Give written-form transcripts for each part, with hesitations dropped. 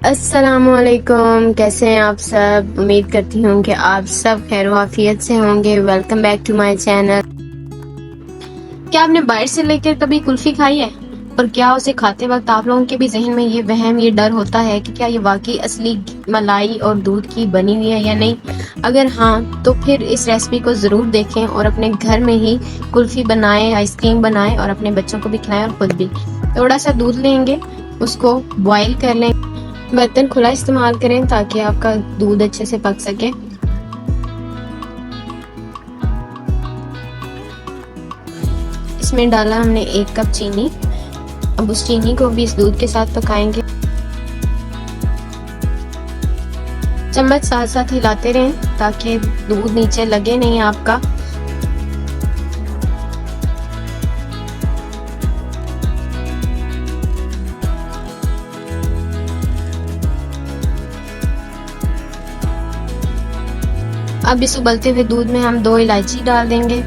अस्सलामुअलैकुम, कैसे हैं आप सब। उम्मीद करती हूँ कि आप सब खैर वाफियत से होंगे। Welcome back to my channel. क्या आपने बाहर से लेकर कभी कुल्फी खाई है? और क्या उसे खाते वक्त आप लोगों के भी जहन में ये वहम, ये डर होता है कि क्या ये वाकई असली मलाई और दूध की बनी हुई है या नहीं? अगर हाँ, तो फिर इस रेसिपी को ज़रूर देखें और अपने घर में ही कुल्फी बनाएं, आइसक्रीम बनाएं और अपने बच्चों को भी खिलाएं और खुद भी। थोड़ा सा दूध लेंगे, उसको बॉईल कर लें। बर्तन खुला इस्तेमाल करें ताकि आपका दूध अच्छे से पक सके। इसमें डाला हमने 1 कप चीनी। अब उस चीनी को भी इस दूध के साथ पकाएंगे। चम्मच साथ साथ हिलाते रहें ताकि दूध नीचे लगे नहीं आपका। अब इस उबलते हुए दूध में हम 2 इलायची डाल देंगे।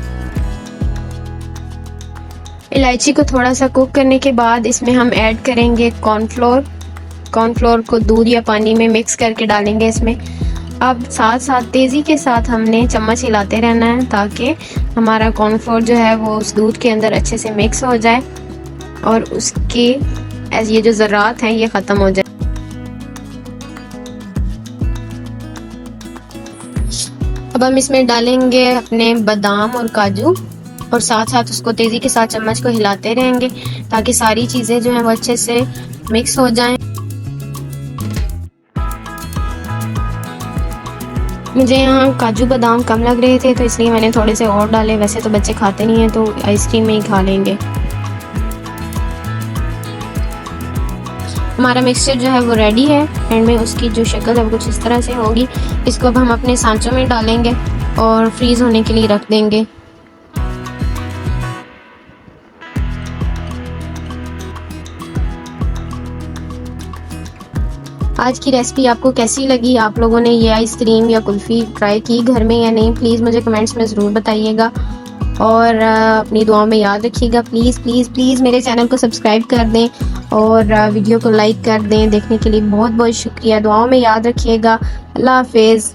इलायची को थोड़ा सा कुक करने के बाद इसमें हम ऐड करेंगे कॉर्नफ्लोर। कॉर्नफ्लोर को दूध या पानी में मिक्स करके डालेंगे इसमें। अब साथ साथ तेज़ी के साथ हमने चम्मच हिलाते रहना है ताकि हमारा कॉर्नफ्लोर जो है वो उस दूध के अंदर अच्छे से मिक्स हो जाए और उसके ये जो ज़रात हैं ये ख़त्म हो जाए। अब हम इसमें डालेंगे अपने बादाम और काजू और साथ साथ उसको तेज़ी के साथ चम्मच को हिलाते रहेंगे ताकि सारी चीज़ें जो हैं वो अच्छे से मिक्स हो जाएं। मुझे यहाँ काजू बादाम कम लग रहे थे तो इसलिए मैंने थोड़े से और डाले। वैसे तो बच्चे खाते नहीं हैं तो आइसक्रीम में ही खा लेंगे। हमारा मिक्सचर जो है वो रेडी है। एंड में उसकी जो शक्ल है वो कुछ इस तरह से होगी। इसको अब हम अपने सांचों में डालेंगे और फ्रीज़ होने के लिए रख देंगे। आज की रेसिपी आपको कैसी लगी? आप लोगों ने ये आइसक्रीम या कुल्फ़ी ट्राई की घर में या नहीं? प्लीज़ मुझे कमेंट्स में ज़रूर बताइएगा और अपनी दुआओं में याद रखिएगा। प्लीज़ प्लीज़ प्लीज़ मेरे चैनल को सब्सक्राइब कर दें और वीडियो को लाइक कर दें। देखने के लिए बहुत बहुत शुक्रिया। दुआओं में याद रखिएगा। अल्लाह हाफिज़।